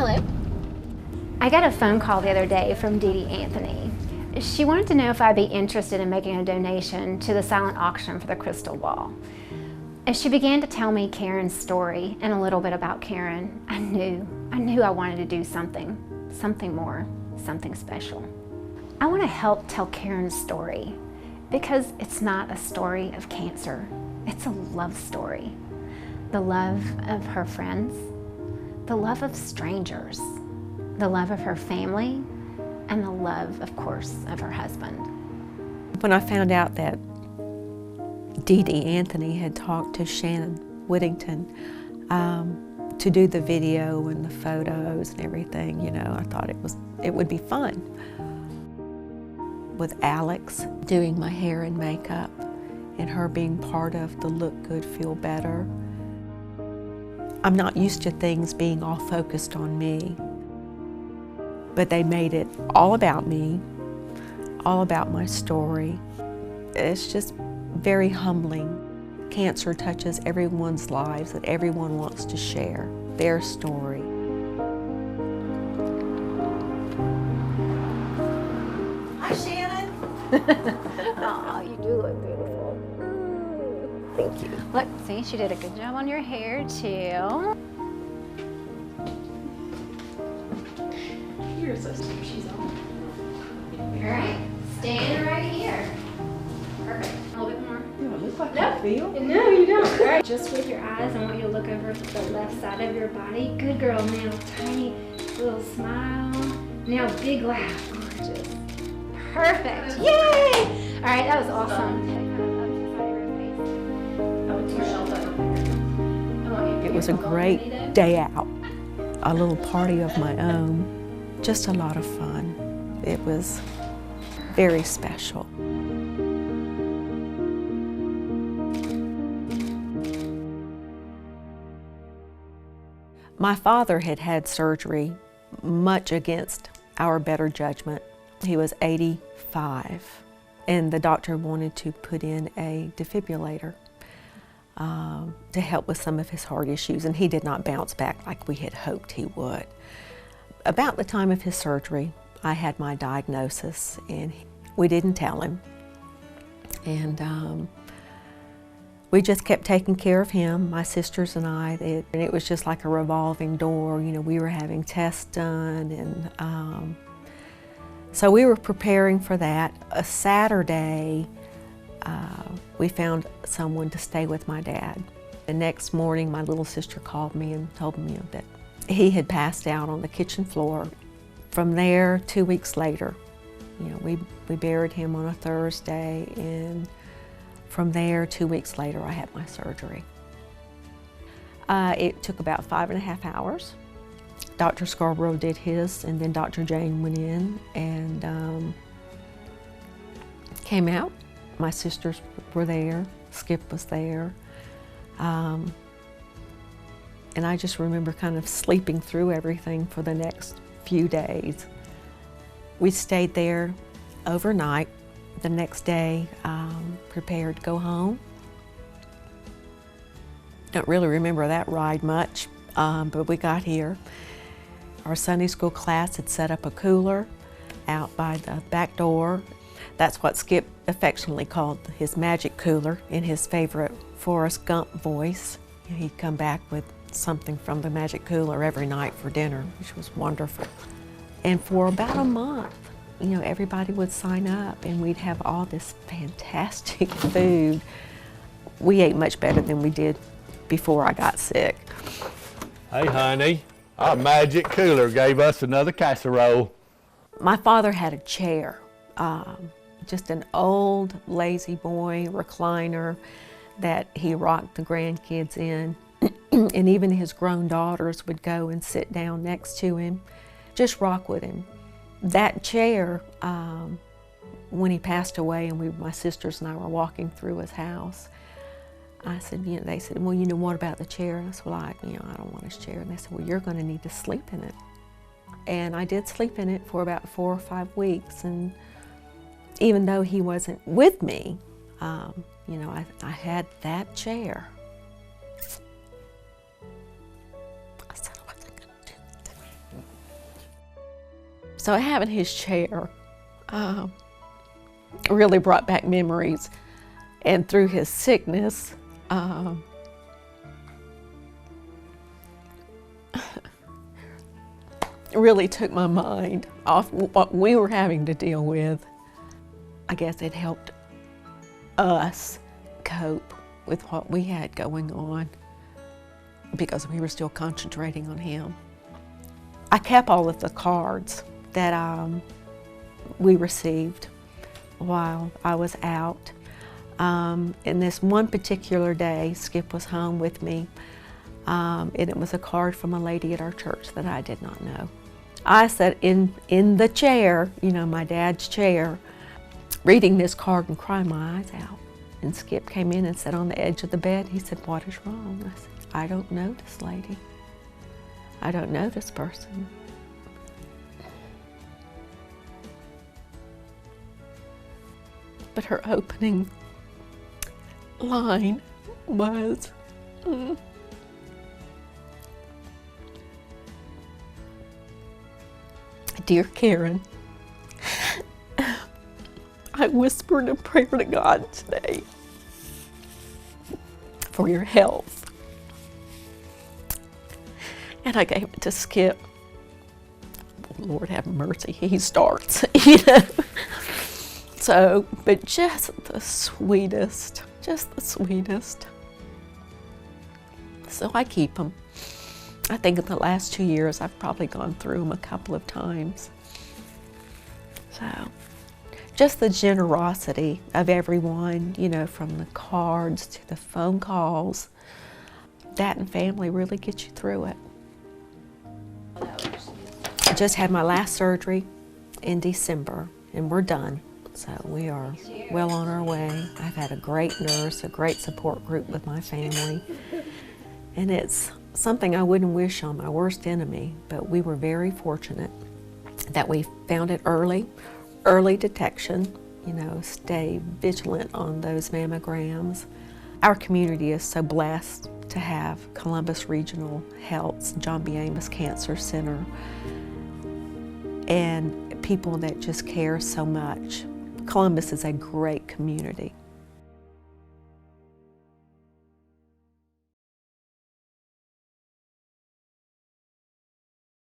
Hello. I got a phone call the other day from Dee Anthony. She wanted to know if I'd be interested in making a donation to the silent auction for the crystal ball. As she began to tell me Karon's story and a little bit about Karon, I knew I wanted to do something more, something special. I want to help tell Karon's story because it's not a story of cancer. It's a love story. The love of her friends, the love of strangers, the love of her family, and the love, of course, of her husband. When I found out that Dee Anthony had talked to Shannon Whittington to do the video and the photos and everything, you know, I thought it would be fun. With Alex doing my hair and makeup and her being part of the Look Good, Feel Better. I'm not used to things being all focused on me, but they made it all about me, all about my story. It's just very humbling. Cancer touches everyone's lives and everyone wants to share their story. Hi, Shannon. Oh, you do look beautiful. Thank you. Look, see, she did a good job on your hair, too. You're so sweet. She's on. All right, stand right here. Perfect. A little bit more. You don't look like Nope. you feel. No, you don't. All right, just with your eyes, I want you to look over to the left side of your body. Good girl. Now, tiny little smile. Now, big laugh. Gorgeous. Perfect. Yay! All right, that was awesome. It was a great day out, a little party of my own, just a lot of fun. It was very special. My father had had surgery much against our better judgment. He was 85, and the doctor wanted to put in a defibrillator to help with some of his heart issues, and he did not bounce back like we had hoped he would. About the time of his surgery, I had my diagnosis, and we didn't tell him. And we just kept taking care of him, my sisters and I, and it was just like a revolving door. You know, we were having tests done, and so we were preparing for that. A Saturday, we found someone to stay with my dad. The next morning, my little sister called me and told me that he had passed out on the kitchen floor. From there, 2 weeks later, you know, we buried him on a Thursday, and from there, 2 weeks later, I had my surgery. It took about 5.5 hours. Dr. Scarborough did his, and then Dr. Jane went in and came out. My sisters were there, Skip was there. And I just remember kind of sleeping through everything for the next few days. We stayed there overnight. The next day, prepared to go home. Don't really remember that ride much, but we got here. Our Sunday school class had set up a cooler out by the back door. That's what Skip affectionately called his magic cooler in his favorite Forrest Gump voice. He'd come back with something from the magic cooler every night for dinner, which was wonderful. And for about a month, you know, everybody would sign up and we'd have all this fantastic food. We ate much better than we did before I got sick. Hey honey, our magic cooler gave us another casserole. My father had a chair, just an old lazy boy recliner that he rocked the grandkids in. And even his grown daughters would go and sit down next to him, just rock with him. That chair, when he passed away and my sisters and I were walking through his house, I said, you know, they said, well, you know, what about the chair? And I said, well, I don't want his chair. And they said, well, you're going to need to sleep in it. And I did sleep in it for about 4 or 5 weeks. And even though he wasn't with me, you know, I had that chair. I said I wasn't going to do it. So having his chair really brought back memories. And through his sickness, really took my mind off what we were having to deal with. I guess it helped us cope with what we had going on because we were still concentrating on him. I kept all of the cards that we received while I was out. And this one particular day, Skip was home with me, and it was a card from a lady at our church that I did not know. I sat in the chair, you know, my dad's chair, reading this card and crying my eyes out. And Skip came in and sat on the edge of the bed. He said, "What is wrong?" I said, "I don't know this lady. I don't know this person." But her opening line was, "Dear Karen, I whispered a prayer to God today for your health. And I gave it to Skip." Lord have mercy, he starts, you know. So, but just the sweetest, just the sweetest. So I keep them. I think in the last 2 years, I've probably gone through them a couple of times. So, just the generosity of everyone, you know, from the cards to the phone calls, that and family really get you through it. I just had my last surgery in December, and we're done. So we are well on our way. I've had a great nurse, a great support group with my family. And it's something I wouldn't wish on my worst enemy, but we were very fortunate that we found it early detection, you know, stay vigilant on those mammograms. Our community is so blessed to have Columbus Regional Health's John B. Amos Cancer Center and people that just care so much. Columbus is a great community.